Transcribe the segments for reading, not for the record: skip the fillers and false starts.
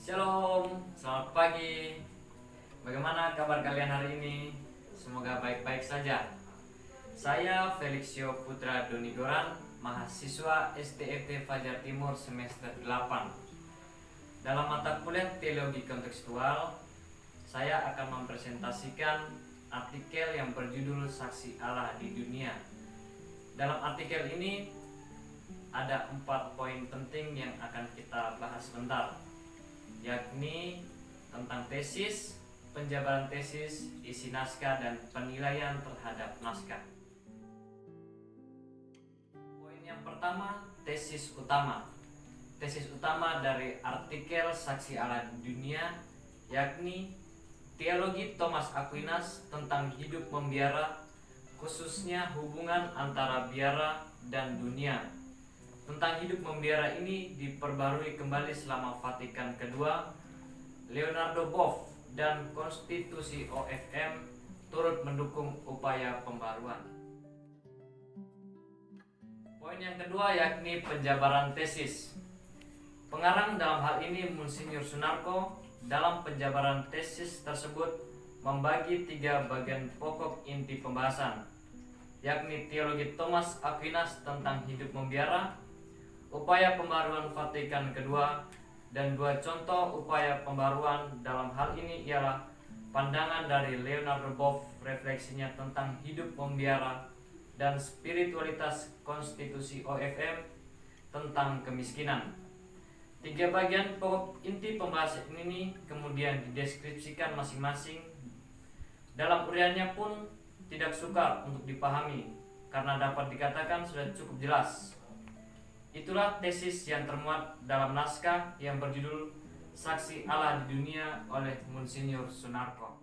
Shalom, selamat pagi. Bagaimana kabar kalian hari ini? Semoga baik-baik saja. Saya Felixio Putra Donigoran, mahasiswa STFT Fajar Timur semester 8. Dalam mata kuliah Teologi Kontekstual, saya akan mempresentasikan artikel yang berjudul Saksi Allah di Dunia. Dalam artikel ini ada 4 poin penting yang akan kita bahas sebentar, yakni tentang tesis, penjabaran tesis, isi naskah, dan penilaian terhadap naskah. Poin yang pertama, tesis utama. Tesis utama dari artikel Saksi Allah di Dunia yakni teologi Thomas Aquinas tentang hidup membiara, khususnya hubungan antara biara dan dunia. Tentang hidup membiara ini diperbarui kembali selama Vatikan II. Leonardo Boff dan Konstitusi OFM turut mendukung upaya pembaruan. Poin yang kedua yakni penjabaran tesis. Pengarang dalam hal ini Monsinyur Sunarko dalam penjabaran tesis tersebut membagi 3 bagian pokok inti pembahasan, yakni teologi Thomas Aquinas tentang hidup membiara, upaya pembaruan Vatikan II, dan 2 contoh upaya pembaruan. Dalam hal ini ialah pandangan dari Leonardo Boff, refleksinya tentang hidup membiara, dan spiritualitas konstitusi OFM tentang kemiskinan. 3 bagian pokok inti pembahasan ini kemudian dideskripsikan masing-masing. Dalam uriannya pun tidak sukar untuk dipahami karena dapat dikatakan sudah cukup jelas. Itulah tesis yang termuat dalam naskah yang berjudul Saksi Allah di Dunia oleh Monsinyur Sunarko.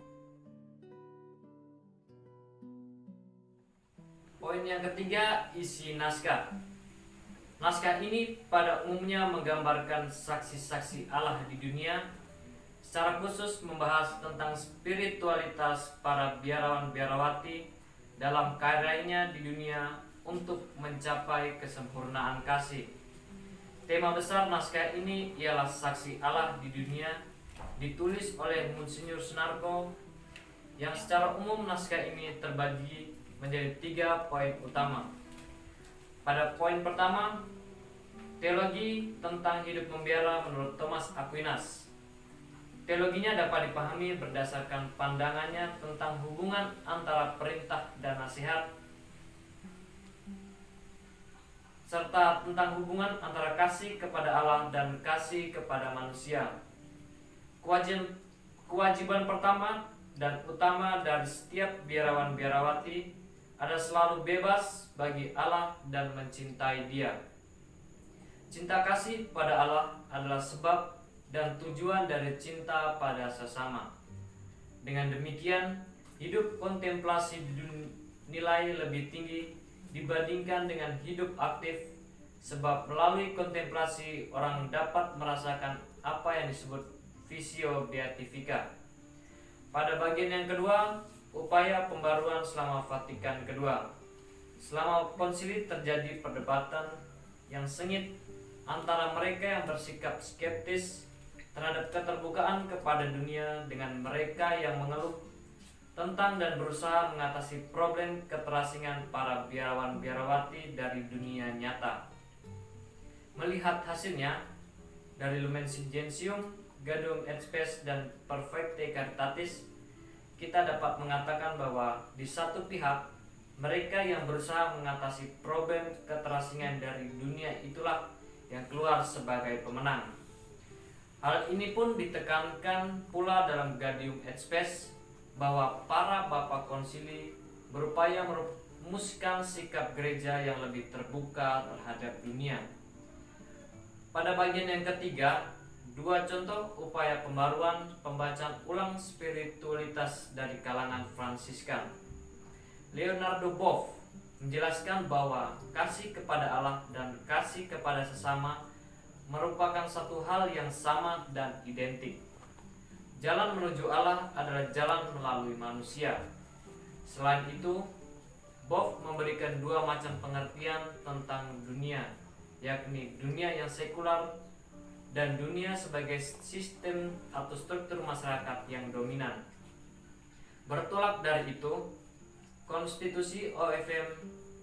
Poin yang ketiga, isi naskah. Naskah ini pada umumnya menggambarkan saksi-saksi Allah di dunia, secara khusus membahas tentang spiritualitas para biarawan-biarawati dalam karyanya di dunia untuk mencapai kesempurnaan kasih. Tema besar naskah ini ialah Saksi Allah di Dunia, ditulis oleh Monsinyur Sunarko, yang secara umum naskah ini terbagi menjadi 3 poin utama. Pada poin pertama, teologi tentang hidup membiara menurut Thomas Aquinas. Teologinya dapat dipahami berdasarkan pandangannya tentang hubungan antara perintah dan nasihat, serta tentang hubungan antara kasih kepada Allah dan kasih kepada manusia. Kewajiban pertama dan utama dari setiap biarawan-biarawati ada selalu bebas bagi Allah dan mencintai Dia. Cinta kasih pada Allah adalah sebab dan tujuan dari cinta pada sesama. Dengan demikian, hidup kontemplasi dinilai lebih tinggi dibandingkan dengan hidup aktif, sebab melalui kontemplasi orang dapat merasakan apa yang disebut visio beatifika. Pada bagian yang kedua, upaya pembaruan selama Vatikan II. Selama konsili terjadi perdebatan yang sengit antara mereka yang bersikap skeptis terhadap keterbukaan kepada dunia dengan mereka yang mengeluh tentang dan berusaha mengatasi problem keterasingan para biarawan-biarawati dari dunia nyata. Melihat hasilnya dari Lumen Gentium, Gaudium et Spes, dan Perfecte Caritatis, kita dapat mengatakan bahwa di satu pihak mereka yang berusaha mengatasi problem keterasingan dari dunia itulah yang keluar sebagai pemenang. Hal ini pun ditekankan pula dalam Gaudium et Spes, bahwa para bapak konsili berupaya merumuskan sikap gereja yang lebih terbuka terhadap dunia. Pada bagian yang ketiga, 2 contoh upaya pembaruan pembacaan ulang spiritualitas dari kalangan Fransiskan. Leonardo Boff menjelaskan bahwa kasih kepada Allah dan kasih kepada sesama merupakan satu hal yang sama dan identik. Jalan menuju Allah adalah jalan melalui manusia. Selain itu, Boff memberikan 2 macam pengertian tentang dunia, yakni dunia yang sekular dan dunia sebagai sistem atau struktur masyarakat yang dominan. Bertolak dari itu, konstitusi OFM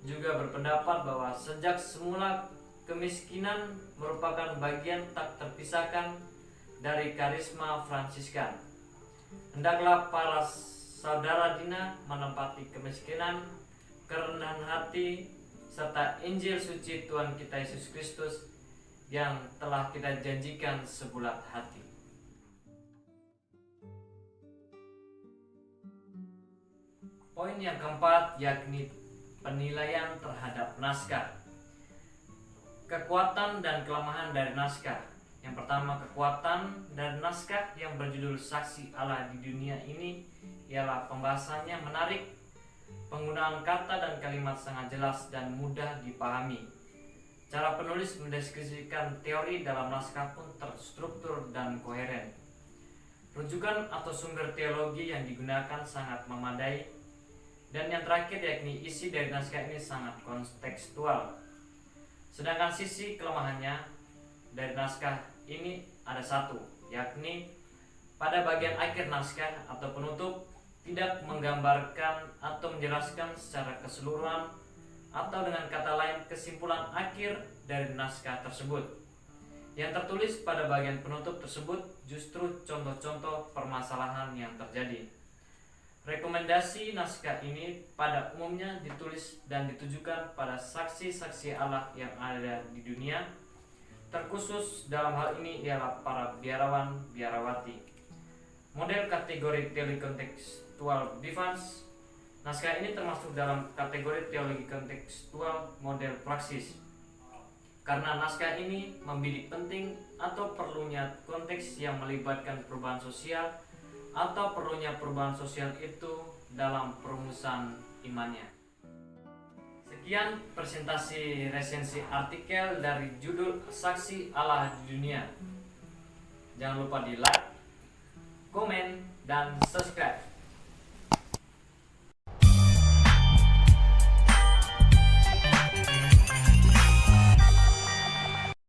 juga berpendapat bahwa sejak semula kemiskinan merupakan bagian tak terpisahkan dari karisma Fransiskan. Hendaklah para saudara Dina menempati kemiskinan, kerendahan hati, serta Injil suci Tuhan kita Yesus Kristus yang telah kita janjikan sebulat hati. Poin yang keempat yakni penilaian terhadap naskah. Kekuatan dan kelemahan dari naskah. Yang pertama, kekuatan dari naskah yang berjudul Saksi Allah di Dunia ini ialah pembahasannya menarik, penggunaan kata dan kalimat sangat jelas dan mudah dipahami. Cara penulis mendeskripsikan teori dalam naskah pun terstruktur dan koheren. Rujukan atau sumber teologi yang digunakan sangat memadai. Dan yang terakhir yakni isi dari naskah ini sangat kontekstual. Sedangkan sisi kelemahannya dari naskah ini ada satu, yakni pada bagian akhir naskah atau penutup tidak menggambarkan atau menjelaskan secara keseluruhan atau dengan kata lain kesimpulan akhir dari naskah tersebut. Yang tertulis pada bagian penutup tersebut justru contoh-contoh permasalahan yang terjadi. Rekomendasi naskah ini pada umumnya ditulis dan ditujukan pada saksi-saksi Allah yang ada di dunia, terkhusus dalam hal ini ialah para biarawan biarawati. Model kategori teologi kontekstual Bivans, naskah ini termasuk dalam kategori teologi kontekstual model praksis. Karena naskah ini membidik penting atau perlunya konteks yang melibatkan perubahan sosial atau perlunya perubahan sosial itu dalam perumusan imannya. Sekian presentasi resensi artikel dari judul Saksi Allah di Dunia. Jangan lupa di like, komen, dan subscribe.